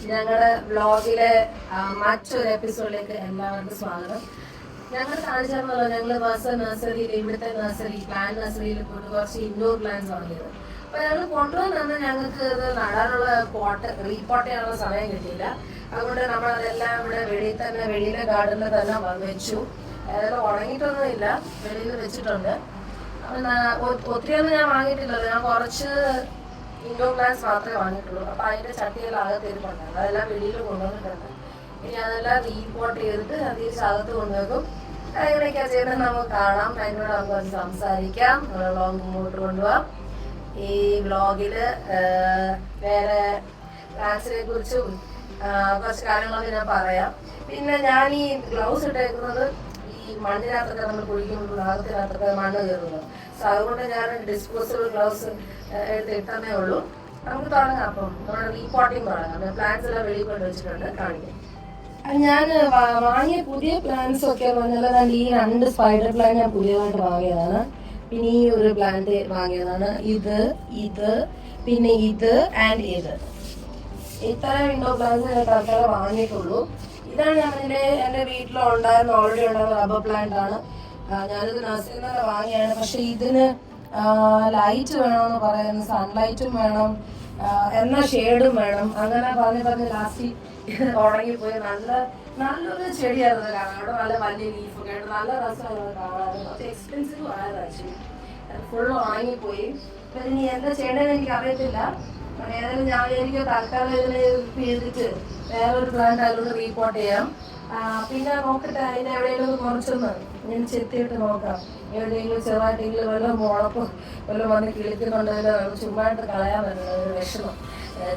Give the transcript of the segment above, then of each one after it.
ഞങ്ങളുടെ വ്ലോഗിലെ മറ്റൊരു എപ്പിസോഡിലേക്ക് എല്ലാവർക്കും സ്വാഗതം. ഞങ്ങൾ കാണിച്ചാൽ ഞങ്ങൾ ബസ് നഴ്സറിയിൽ ഇവിടുത്തെ പ്ലാന്റ് നഴ്സറിയിൽ പോയിട്ട് കുറച്ച് ഇൻഡോർ പ്ലാന്റ്സ് വാങ്ങിയത്. അപ്പൊ ഞങ്ങൾ കൊണ്ടുവന്നു ഞങ്ങൾക്ക് ഇത് നടാനുള്ള റീപോട്ട് ചെയ്യാനുള്ള സമയം കിട്ടിയില്ല. അതുകൊണ്ട് നമ്മൾ അതെല്ലാം ഇവിടെ വെളിയിലെ ഗാർഡനിൽ തന്നെ വെച്ചു. അതെല്ലാം ഉണങ്ങിയിട്ടൊന്നുമില്ല, വെളിയിൽ വെച്ചിട്ടുണ്ട്. ഒത്തിരിയൊന്നും ഞാൻ വാങ്ങിയിട്ടില്ലല്ലോ, ഞാൻ കുറച്ച് ഇൻഡോർ പ്ലാന്റ്സ് മാത്രമേ വാങ്ങിയിട്ടുള്ളൂ. അപ്പൊ അതിന്റെ ചട്ടികളകത്ത് ഇരിപ്പുണ്ട്, അതെല്ലാം വെളിയിൽ കൊണ്ടുവന്നിട്ടുണ്ട്. ഇനി അതെല്ലാം റീപോർട്ട് ചെയ്തിട്ട് അതിനകത്ത് കൊണ്ടുവെക്കും. എങ്ങനെയൊക്കെയാ ചെയ്യുന്നത് നമുക്ക് കാണാം. അതിനോട് നമുക്ക് കുറച്ച് സംസാരിക്കാം, വ്ളോഗ് മുന്നോട്ട് കൊണ്ടുപോകാം. ഈ വ്ളോഗില് വേറെ പ്ലാന്റ്സിനെ കുറിച്ചും കുറച്ച് കാര്യങ്ങളൊക്കെ ഞാൻ പറയാം. പിന്നെ ഞാൻ ഈ ഗ്ലൗസ് ഇട്ടേക്കുന്നത് ഈ മണ്ണിനകത്തൊക്കെ നമ്മൾ കുഴിക്കുമ്പോൾ ഭാഗത്തിനകത്തൊക്കെ മണ്ണ് കയറുന്നത്. സോ അതുകൊണ്ട് ഞാൻ ഡിസ്പോസിബിൾ ഗ്ലൗസ് എടുത്തിട്ടേ ഉള്ളൂ. നമുക്ക് തുടങ്ങാം. അപ്പം നമ്മുടെ റീപോട്ടിങ് തുടങ്ങാം. പ്ലാന്റ്സ് എല്ലാം വെളിയിൽ കൊണ്ട് വെച്ചിട്ടുണ്ട്, കാണിക്കാം. ഞാൻ വാങ്ങിയ പുതിയ പ്ലാന്റ്സ് ഒക്കെ പറഞ്ഞാൽ ഈ 2 സ്പൈഡർ പ്ലാന്റ് ഞാൻ പുതിയതായിട്ട് വാങ്ങിയതാണ്. പിന്നെ ഈ ഒരു പ്ലാന്റ് വാങ്ങിയതാണ്. ഇത് പിന്നെ ഇത് ആൻഡ് ഇത്. ഇത്ര ഇൻഡോർ പ്ലാന്റ്സ് ഞാൻ തൽക്കാലം വാങ്ങിയിട്ടുള്ളൂ. ഇതാണ് എൻ്റെ വീട്ടിലുണ്ടായിരുന്ന ഓൾറെഡി ഉണ്ടായിരുന്ന റബ്ബർ പ്ലാന്റ് ആണ്. ഞാനിത് നഴ്സറിയിൽ നിന്ന് വാങ്ങിയാണ്. പക്ഷെ ഇതിന് ലൈറ്റ് വേണമെന്ന് പറയുന്നു, സൺലൈറ്റും വേണം, എന്നാൽ ഷെയ്ഡും വേണം. അങ്ങനെ പറഞ്ഞ് ലാസ്റ്റ് ഉണങ്ങിപ്പോയി. നല്ലൊരു ചെടിയായിരുന്നു കാണാൻ. അവിടെ നല്ല വലിയ ലീഫൊക്കെ ആയിട്ട് നല്ല രസമായിരുന്നു കാണാൻ. കുറച്ച് എക്സ്പെൻസീവ് ആയിരുന്നു ആക്ച്വലി. ഫുള്ള് ഉണങ്ങിപ്പോയി. അപ്പം ഇനി എന്താ ചെയ്യണമെന്ന് എനിക്ക് അറിയത്തില്ല. ഏതായാലും ഞാൻ എനിക്ക് തൽക്കാലം ഇതിന് ചെയ്തിട്ട് വേറൊരു പ്ലാന്റ് അതിലൂടെ റീപോർട്ട് ചെയ്യാം. പിന്നെ നോക്കട്ടെ, അതിന് എവിടെയെങ്കിലും കുറച്ചൊന്ന് ഞാൻ ചെത്തിയിട്ട് നോക്കാം. എവിടെയെങ്കിലും ചെറുതായിട്ടെങ്കിലും വല്ലതും മുളപ്പോ വല്ലതും വന്ന് കിളിക്കുന്നുണ്ടെങ്കിൽ ചുമ്മായിട്ട് കളയാൻ പറ്റുന്നത് ഒരു വിഷമം.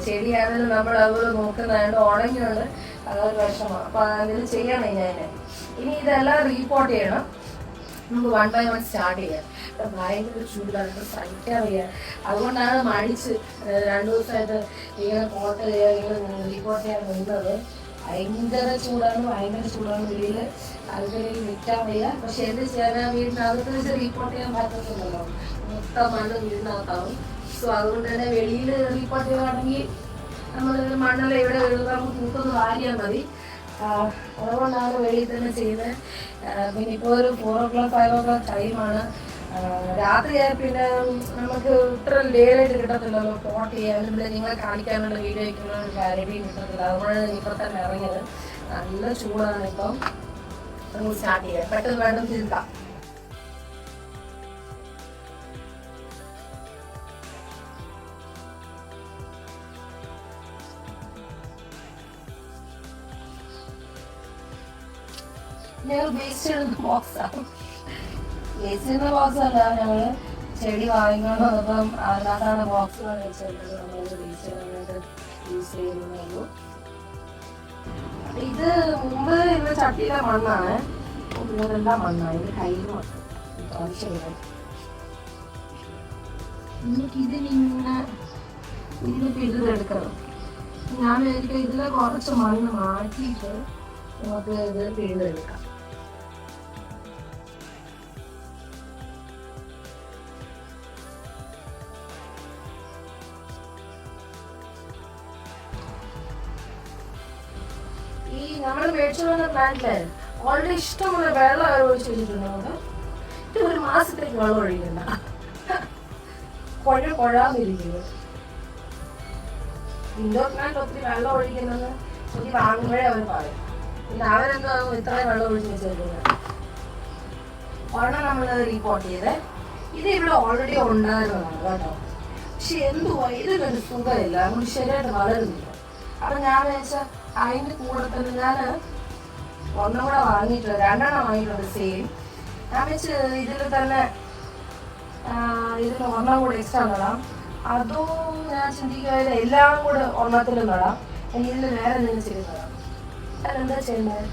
ചെടിയാണെങ്കിലും നമ്മൾ അതുപോലെ നോക്കുന്നതായത് ഉണങ്ങിയുണ്ട്, അതൊരു വിഷമം. അപ്പൊ അതിൽ ചെയ്യണം ഞാൻ. ഇനി ഇതെല്ലാം റീപോർട്ട് ചെയ്യണം. നമുക്ക് 1 by 1 സ്റ്റാർട്ട് ചെയ്യാം. ഭയങ്കര ചൂടാണ്, സഹിക്കാൻ വയ്യ. അതുകൊണ്ടാണ് മടിച്ച് 2 ദിവസമായിട്ട് ഇങ്ങനെ റീപോർട്ട് ചെയ്യാൻ നിന്നത്. ഭയങ്കര ചൂടാണ് വെളിയിൽ. അതിൽ നിൽക്കാൻ വയ്യ. പക്ഷെ എന്ത് ചെയ്യാൻ, വീടിനകത്ത് വെച്ച് റീപോർട്ട് ചെയ്യാൻ പറ്റത്തില്ലല്ലോ, മൊത്തം മണ്ണ് വീടിനകത്താവും. സോ അതുകൊണ്ട് തന്നെ വെളിയിൽ റീപോർട്ട് ചെയ്യുകയാണെങ്കിൽ നമ്മൾ മണ്ണെല്ലാം ഇവിടെ വീഴുക, നമുക്ക് തൂക്കൊന്ന് വാരിയാൽ മതി. അതുകൊണ്ടാണ് വെളിയിൽ തന്നെ ചെയ്യുന്നത്. പിന്നെ ഇപ്പോൾ ഒരു 4 o'clock 5 o'clock ടൈമാണ്. രാത്രിയായ പിന്നെ നമുക്ക് ഇത്ര ലേറ്റായിട്ട് കിട്ടത്തില്ലല്ലോ പോട്ട് ചെയ്യാനും. പിന്നെ നിങ്ങളെ കാണിക്കാനുള്ള വീഡിയോ വയ്ക്കുന്ന ഒരു ക്ലാരിറ്റിയും കിട്ടത്തില്ല. അതുകൊണ്ടാണ് ഇപ്പോൾ തന്നെ ഇറങ്ങിയത്. നല്ല ചൂടാണ് ഇപ്പം. നമുക്ക് സ്റ്റാർട്ട് ചെയ്യാം, പെട്ടെന്ന് വേണം തീർക്കാം. ഞങ്ങൾ വേസ്റ്റ് ഇടുന്ന ബോക്സാണ്. വേസ്റ്റ് ഇടുന്ന ബോക്സ് അല്ല, ഞങ്ങള് ചെടി വാങ്ങിക്കണം. അപ്പം അതിനകത്താണ് ബോക്സുകൾ വെച്ചിട്ട് നമ്മൾ വേസ്റ്റ് ഇടാനായിട്ട് യൂസ് ചെയ്യുന്നുള്ളൂ. ഇത് മുമ്പ് ഇന്ന് ചട്ടിയിലെ മണ്ണാണ്, ഇതെല്ലാം മണ്ണാണ്. ഇത് കയ്യിൽ ആവശ്യമില്ല. നമുക്ക് ഇതിനിങ്ങനെ പിഴുതെടുക്കണം. ഞാൻ വിചാരിക്കും ഇതിലെ കുറച്ച് മണ്ണ് മാറ്റിയിട്ട് നമുക്ക് ഇത് പിഴുതെടുക്കാം. ഈ നമ്മൾ മേടിച്ചു വന്ന പ്ലാന്റില് ഓൾറെഡി ഇഷ്ടമുള്ള വെള്ളം ഒഴിച്ചു വെച്ചിട്ടുണ്ട്. നമുക്ക് ഇത് 1 മാസത്തേക്ക് വെള്ളം ഒഴിക്കണ്ട, കുഴാതിരിക്കുന്നത്. ഇൻഡോർ പ്ലാന്റ് ഒത്തിരി വെള്ളം ഒഴിക്കുന്നത് ഒത്തിരി വാങ്ങുമ്പോഴേ അവർ പറയും. പിന്നെ അവരെന്തോ ഇത്രയും വെള്ളം ഒഴിച്ച് വെച്ചിരിക്കുന്നത്. ഒരെണ്ണം നമ്മൾ റീപോർട്ട് ചെയ്തേ. ഇത് ഇവിടെ ഓൾറെഡി ഉണ്ടായിരുന്നതാണ് കേട്ടോ. പക്ഷെ എന്തുവാ ഇതിനൊരു സുഖമില്ല, നമുക്ക് ശരിയായിട്ട് വളരുന്നില്ല. അപ്പൊ ഞാൻ വെച്ചാൽ അതിൻ്റെ കൂടെ തന്നെ ഞാൻ ഒന്നും കൂടെ വാങ്ങിയിട്ടുണ്ട്, 2 എണ്ണം വാങ്ങിയിട്ടുണ്ട് സെയിം. ഞാൻ വെച്ച് ഇതിൽ തന്നെ ഇതിന് 1 എണ്ണം കൂടെ എക്സ്ട്രാ നടാം. അതും ഞാൻ ചിന്തിക്കുകയില്ല, എല്ലാം കൂടെ ഒരെണ്ണത്തിലും നടാം. ഇനി ഇതിൽ വേറെ എന്തെങ്കിലും ചെയ്ത് നടാം. അതെന്താ ചെയ്യുന്നത്?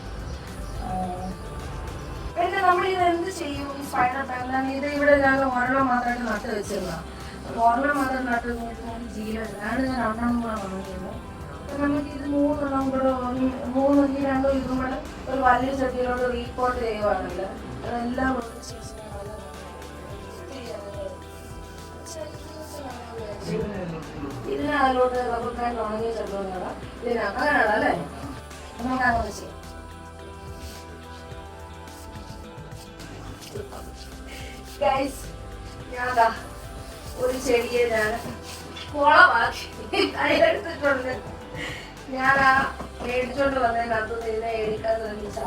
പിന്നെ നമ്മളിത് എന്ത് ചെയ്യും? ഈ സ്പൈഡർ പ്ലാന്റ് ഇത് ഇവിടെ ഞാൻ 1 എണ്ണം മാത്രമായിട്ട് നട്ട് വെച്ചിരുന്നതാണ്. 1 എണ്ണം മാത്രം നട്ട് നോക്കുമ്പോൾ ജീവൻ ഞാൻ 2 എണ്ണം കൂടെ വാങ്ങിക്കുന്നത്. നമുക്ക് ഇത് 3 എണ്ണം കൂടെ 3 ഈ 2 ഇതും കൂടെ ഒരു വലിയ ചട്ടിയിലോട്ട് റീപോർട്ട് ചെയ്യുവാണെങ്കിൽ അതെല്ലാം വെച്ചു. ഇതിനകത്തോട്ട് റബ്ബർ ബാൻഡ് ഉണങ്ങി ചെറുതാണ്. അങ്ങനെയാണോ അല്ലേ? നമുക്ക് അങ്ങനെ ചെയ്യാം. ഗൈസ്, ഞാനതാ ഒരു ചെടിയെ ഞാൻ കുളമാക്കി കയ്യിലെടുത്തിട്ടുണ്ട്. ഞാൻ ആ മേടിച്ചോണ്ട് വന്നതിനകത്ത് ഇതിനെ എടുക്കാൻ ശ്രമിച്ചത്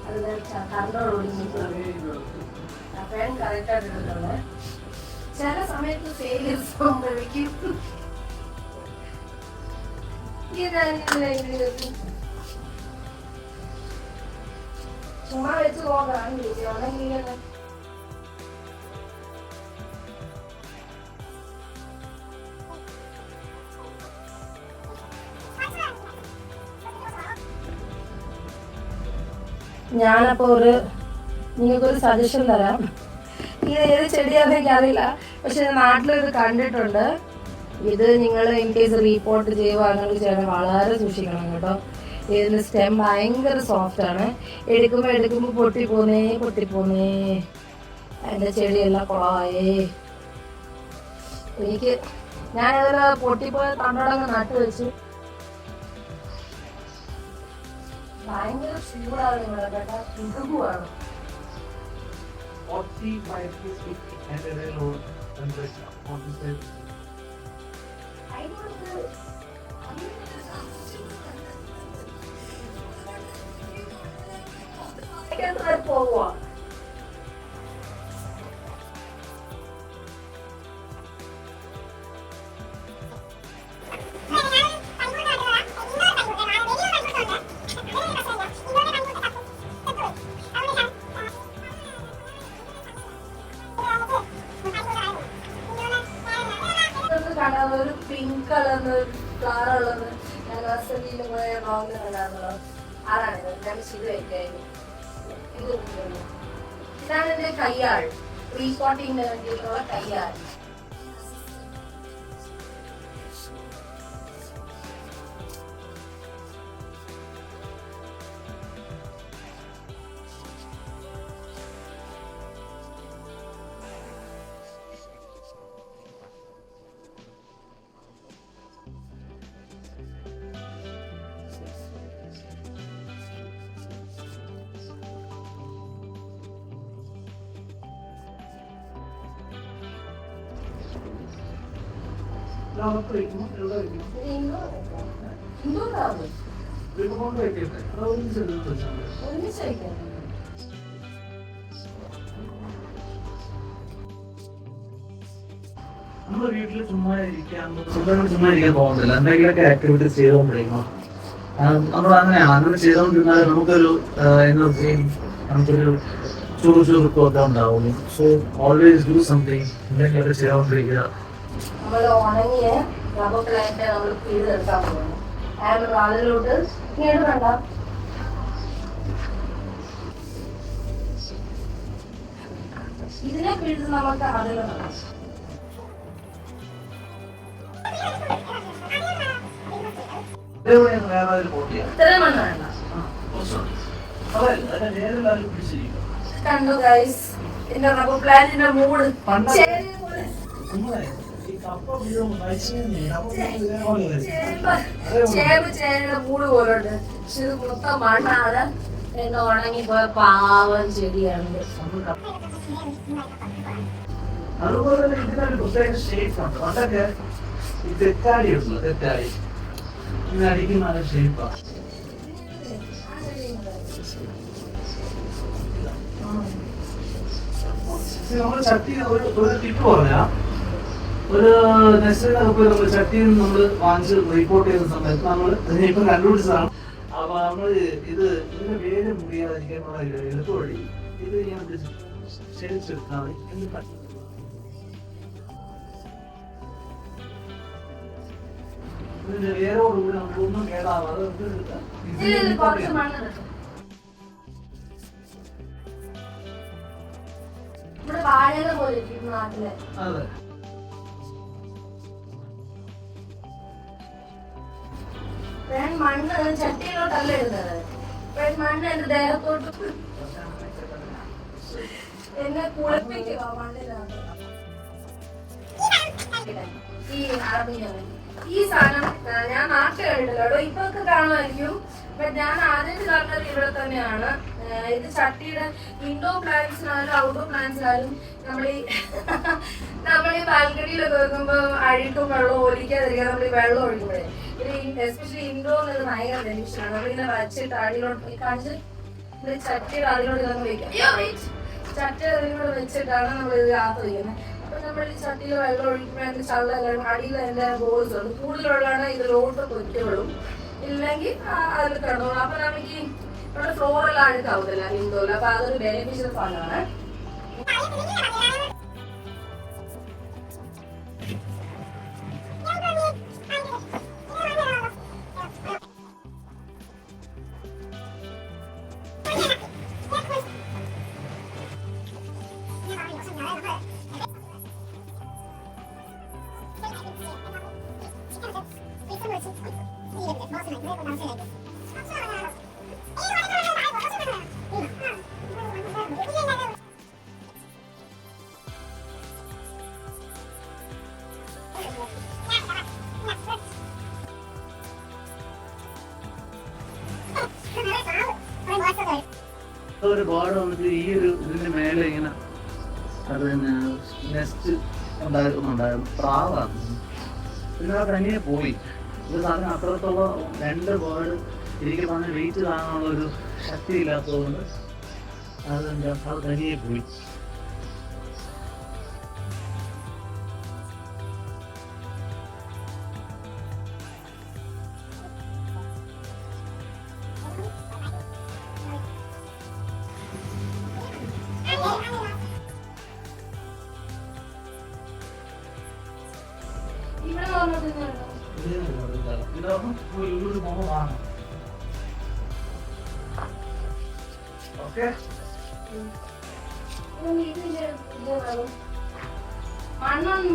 അത് കണ്ടോടുകൂടി ഫാൻ കറക്റ്റായിട്ടുണ്ട്. ചില സമയത്ത് ഫെയിലിയർ സംഭവിക്കും. ചുമ്മാ വെച്ച് നോക്കാം ഉണ്ടെങ്കിൽ ഞാനപ്പോൾ നിങ്ങൾക്കൊരു സജഷൻ തരാം. ഇത് ഏത് ചെടിയാണെന്ന് എനിക്കറിയില്ല, പക്ഷെ നാട്ടിലിത് കണ്ടിട്ടുണ്ട്. ഇത് നിങ്ങൾ ഇൻ കേസ് റീപോർട്ട് ചെയ്യുവാണെങ്കിൽ ചെയ്യണം, വളരെ സൂക്ഷിക്കണം കേട്ടോ. ഇതിൻ്റെ സ്റ്റെം ഭയങ്കര സോഫ്റ്റാണ്. എടുക്കുമ്പോൾ പൊട്ടിപ്പോന്നേ. എൻ്റെ ചെടിയെല്ലാം കുളമായേ. ഞാനതിൽ പൊട്ടിപ്പോയ തണ്ടോടങ്ങ് നട്ട് വെച്ചു. ഭയങ്കര ചൂടാണ് ഇവിടെ കേട്ടോ, ഇടുകുവാണ്. 45 is 50 and a very low temperature. What is it? I don't know. I can't try for what? ഒരു പിങ്ക് കളറിന് ഫ്ലവർ ഉള്ളത് ഞാൻ നഴ്സറിയിൽ പോയ റോങ്ങിൽ കണ്ടായിരുന്നല്ലോ. അതാണിത്. ഞാൻ ഇത് വയ്ക്കായിരുന്നു. ഇതാണ് എൻ്റെ കയ്യാൾ. റീപോട്ടിങ്ങിന് വേണ്ടിയിട്ടുള്ള കയ്യാൾ. നമ്മുടെ വീട്ടിൽ ചുമ്മാ ഇരിക്കാൻ പോകുന്നില്ല. എന്തെങ്കിലുമൊക്കെ ആക്ടിവിറ്റീസ് ചെയ്തുകൊണ്ടിരിക്കണം. നമ്മൾ അങ്ങനെയാണ്. അങ്ങനെ ചെയ്തുകൊണ്ടിരുന്നാൽ നമുക്കൊരു എനർജിയും നമുക്കൊരു ചുറുചുറുക്കും ഒക്കെ ഉണ്ടാവും. So always do something. എന്തെങ്കിലുമൊക്കെ ചെയ്തുകൊണ്ടിരിക്കുക. നമ്മൾ ഉണങ്ങിയ റബ്ബർ പ്ലാന്റ് നമ്മൾ പിഴുതെടുക്കാൻ പോകുന്നു. അതിലോട്ട് ഇങ്ങനെ വേണ്ട, ഇതിനെ പിഴുത് നമുക്ക് അതിലാണ് ഇത്രയും മണ്ണ് വേണ്ട. കണ്ടു ഗൈസ്, എന്റെ റബ്ബർ പ്ലാന്റിന്റെ മൂട് ചേരുടെ മൂട് പോലുണ്ട്. പക്ഷെ ഇത് മൊത്തം മണ്ണാണ്. എന്നെ ഉണങ്ങിപ്പോയ പാവം ചെടിയാണ്. അതുപോലെ തന്നെ ഇതിനൊരു പ്രത്യേക ഷേപ്പ് ഉണ്ട്. പണ്ടൊക്കെ ഈ തെറ്റാടി ഉണ്ടല്ലോ, തെറ്റാടി ഇങ്ങനെ അടിക്കുന്ന നല്ല ഷേപ്പാണ്. നമ്മൾ ചട്ടി ഒരു ടിപ്പ് പറഞ്ഞാ, ഒരു നെക്സ്റ്റ് നമ്മൾ ചട്ടിയിൽ നമ്മൾ വാങ്ങിച്ച് റിപ്പോർട്ട് ചെയ്യുന്ന സമയത്ത് നമ്മൾ ഇപ്പം കണ്ടുപിടിച്ചതാണ്. അപ്പൊ നമ്മൾ ഇതിന്റെ വേര് മുറിയാതിരിക്കാനുള്ള എളുപ്പവഴി ഇത് ഞാൻ ശരിച്ചെടുത്താൽ മതി. ഇതിന്റെ വേരോടുകൂടി നമുക്കൊന്നും കേടാവാതെ അതെ. മണ്ണ് ചട്ടിയിലോട്ടല്ല ഇടുന്നത്. മണ്ണ് എന്റെ ദേഹത്തോട്ട് എന്നെ കുളിപ്പിക്കുക മണ്ണിലാണ്. ചട്ടിയിലെ ഈ അറബിയാണ് ഈ സാധനം ഞാൻ നാട്ടിൽ കണ്ടില്ലല്ലോ, ഇപ്പൊ ഒക്കെ കാണുമായിരിക്കും. ഞാൻ ആദ്യമായിട്ട് കാണുന്നത് ഇവിടെ തന്നെയാണ്. ഇത് ചട്ടിയുടെ ഇൻഡോർ പ്ലാന്റ്സിനായാലും ഔട്ട്ഡോർ പ്ലാന്റ്സിനായാലും നമ്മൾ ഈ ബാൽക്കണിയിലൊക്കെ വെക്കുമ്പോൾ അഴുക്കും വെള്ളം ഒലിക്കാതിരിക്കാൻ നമ്മൾ ഈ വെള്ളം ഒഴിക്കുമ്പോഴേ ഇത് എസ്പെഷ്യലി ഇൻഡോറിൽ ഇത് ഭയങ്കര ബെനിഫിഷ്യലാണ്. നമ്മളിങ്ങനെ വച്ചിട്ട് അടിയിലോട്ട് കാണിച്ച് ചട്ടിയുടെ അടിയിലോട്ട് ഇതൊക്കെ വെക്കാം. ചട്ടിയുടെ അടിയിലോട്ട് വെച്ചിട്ടാണ് നമ്മൾ ഇത് കാത്തു വയ്ക്കുന്നത്. അപ്പൊ നമ്മൾ ഈ ചട്ടിയിൽ വെള്ളം ഒഴിക്കുമ്പോൾ ചള്ളെല്ലാം അടിയിൽ അതിന്റെ ബോൾസ് ഉണ്ട്. കൂടുതലുള്ളതാണ് ഇതിലോട്ട് പൊയ്ക്കുള്ളൂ, ഇല്ലെങ്കിൽ അതിൽ കിടന്നോളൂ. അപ്പൊ നമുക്ക് ഇവിടെ ഫ്ലോറെല്ലാം അഴുക്കാവത്തില്ല ഇൻഡോറിൽ. അപ്പൊ അതൊരു ബെനിഫിഷ്യൽ സാധനമാണ്. ഒരു ബോർഡ് വന്നിട്ട് ഈ ഒരു ഇതിന്റെ മേലെ ഇങ്ങനെ അത് നെസ്റ്റ് ഉണ്ടായിരുന്നു പ്രാവാണ്. പിന്നെ അത് തനിയെ പോയി. ഇത് സാധനം അത്രത്തോളം 2 ബോർഡ് എനിക്ക് പറഞ്ഞ വെയിറ്റ് താങ്ങാനുള്ള ഒരു ശക്തി ഇല്ലാത്തതുകൊണ്ട് അത് തനിയെ പോയി.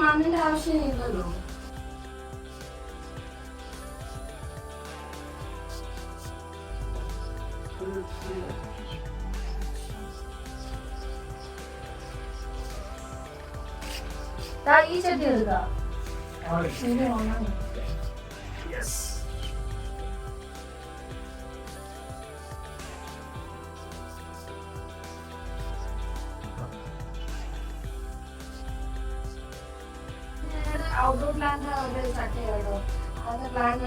മണ്ണിന്റെ ആവശ്യമില്ലല്ലോ. ഈ ചട്ടി എടുക്കാം. ഔട്ട്ഡോർ പ്ലാന്റ് ഒരു ചട്ടയായിട്ടോ അത് പ്ലാന്റ്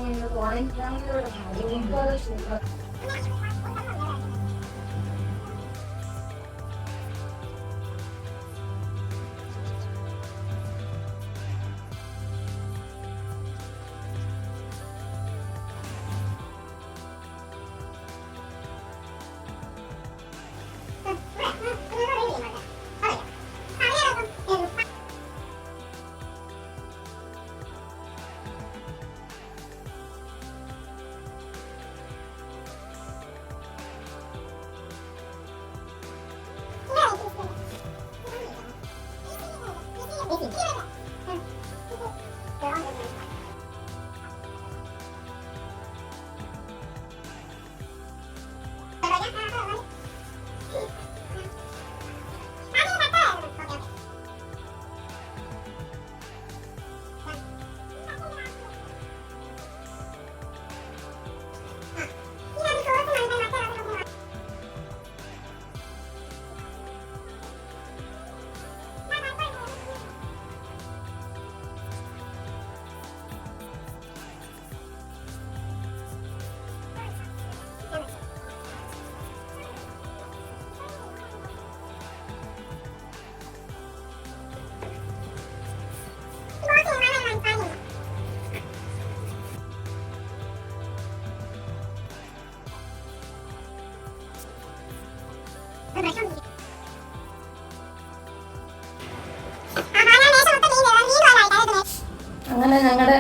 അങ്ങനെ ഞങ്ങളുടെ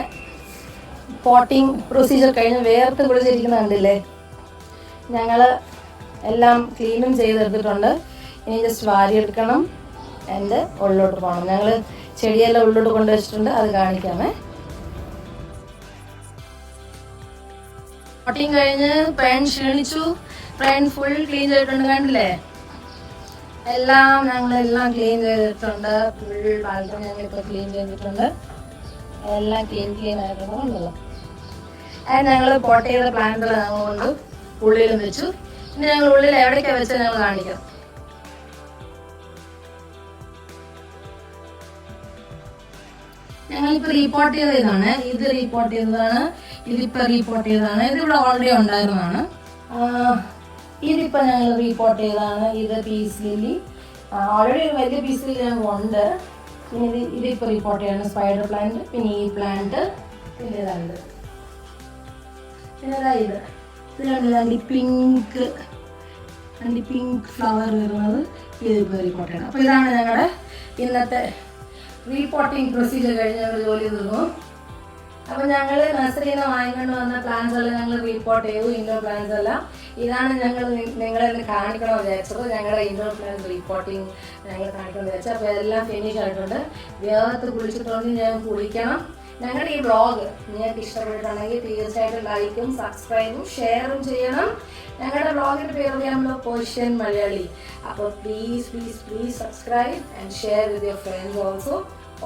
പോട്ടിംഗ് പ്രൊസീജിയർ കഴിഞ്ഞ് വേർത്ത് കുളിച്ചിരിക്കുന്ന കണ്ടില്ലേ. ഞങ്ങൾ എല്ലാം ക്ലീനും ചെയ്തെടുത്തിട്ടുണ്ട്. ഇനി ജസ്റ്റ് വാരിയെടുക്കണം, എൻ്റെ ഉള്ളിലോട്ട് പോകണം. ഞങ്ങൾ ചെടിയെല്ലാം ഉള്ളിലോട്ട് കൊണ്ടുവച്ചിട്ടുണ്ട്, അത് കാണിക്കാമേ. പോട്ടിംഗ് കഴിഞ്ഞ് പെൺ ക്ഷീണിച്ചു. ഫ്രണ്ട് ഫുൾ ക്ലീൻ ചെയ്തിട്ടുണ്ട്, കണ്ടില്ലേ. ഞങ്ങളെല്ലാം ക്ലീൻ ചെയ്തിട്ടുണ്ട്. ഫുൾ ബാൽക്കണി ഞങ്ങളിപ്പോൾ ക്ലീൻ ചെയ്തിട്ടുണ്ട്. എല്ലാം ക്ലീൻ ആയിട്ടുണ്ട് ഉണ്ടല്ലോ. അത് ഞങ്ങൾ പോട്ട് ചെയ്ത പ്ലാന്റുകൾ ഞങ്ങൾ കൊണ്ട് ഉള്ളിലും വെച്ചു. ഇനി ഞങ്ങൾ ഉള്ളിൽ എവിടേക്കാണ് വെച്ചാൽ ഞങ്ങൾ കാണിക്കാം. ഞങ്ങളിപ്പോൾ റീപോർട്ട് ചെയ്തതാണ്. ഇത് റീപോർട്ട് ചെയ്തതാണ്. ഇതിപ്പോൾ റീപോർട്ട് ചെയ്തതാണ്. ഇതിവിടെ ഓൾറെഡി ഉണ്ടായിരുന്നതാണ്. ഇതിപ്പോൾ ഞങ്ങൾ റീപോർട്ട് ചെയ്തതാണ്. ഇത് പീസ് ലില്ലി ഓൾറെഡി വലിയ പീസ് ലില്ലി ഞങ്ങൾക്കുണ്ട്. പിന്നെ ഇതിപ്പോൾ റിപ്പോർട്ട് ചെയ്യാണ് സ്പൈഡർ പ്ലാന്റ്. പിന്നെ ഈ പ്ലാന്റ്, പിന്നെ ഇതാണ്ട്, പിന്നെ ഇത് കണ്ടില്ലാണ്ട് പിങ്ക് ഫ്ലവർ വരുന്നത്. ഇതിപ്പോൾ റിപ്പോർട്ട് ചെയ്യണം. അപ്പോൾ ഇതാണ് ഞങ്ങളുടെ ഇന്നത്തെ റീപോർട്ടിങ് പ്രൊസീജിയർ കഴിഞ്ഞ് ഞങ്ങൾ ജോലി തീർന്നു. അപ്പോൾ ഞങ്ങൾ നഴ്സറിയിൽ നിന്ന് വാങ്ങിക്കൊണ്ട് വന്ന പ്ലാന്റ്സ് എല്ലാം ഞങ്ങൾ റീപോർട്ട് ചെയ്തു. ഇൻഡോർ പ്ലാന്റ്സ് എല്ലാം ഇതാണ് ഞങ്ങൾ നിങ്ങളെ കാണിക്കണമെന്ന് വിചാരിച്ചത്. ഞങ്ങളുടെ ഇൻഡോർ പ്ലാന്റ്സ് റീപോർട്ടിങ് ഞങ്ങൾ കാണിക്കണമെന്ന് വിചാരിച്ചത്. അപ്പോൾ എല്ലാം ഫിനിഷ് ആയിട്ടുണ്ട്. വേഗത്ത് കുളിച്ചിട്ടുണ്ട്. ഞാൻ കുളിക്കണം. ഞങ്ങളുടെ ഈ വ്ളോഗ് നിങ്ങൾക്ക് ഇഷ്ടപ്പെട്ടിട്ടുണ്ടെങ്കിൽ തീർച്ചയായിട്ടും ലൈക്കും സബ്സ്ക്രൈബും ഷെയറും ചെയ്യണം. ഞങ്ങളുടെ വ്ളോഗിൻ്റെ പേര് അറിയാമല്ലോ, പേർഷ്യൻ മലയാളി. അപ്പോൾ please subscribe and share with your friends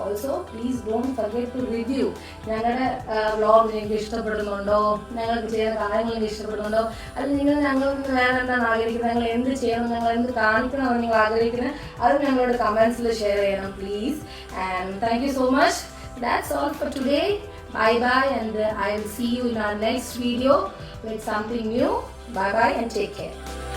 also please don't forget to review. ഞങ്ങളുടെ വ്ളോഗ് നിങ്ങൾക്ക് ഇഷ്ടപ്പെടുന്നുണ്ടോ, ഞങ്ങൾക്ക് ചെയ്യുന്ന കാര്യങ്ങൾ നിങ്ങൾക്ക് ഇഷ്ടപ്പെടുന്നുണ്ടോ, അല്ലെങ്കിൽ ഞങ്ങൾ വേറെ എന്താണ് ആഗ്രഹിക്കുന്നത്, ഞങ്ങൾ എന്ത് ചെയ്യണം, ഞങ്ങൾ എന്ത് കാണിക്കണമെന്ന് നിങ്ങൾ ആഗ്രഹിക്കുന്നത്, അത് ഞങ്ങളോട് കമൻസിൽ ഷെയർ ചെയ്യണം please. And thank you so much. That's all for today. Bye and I will see you in our next video with something new. Bye and take care.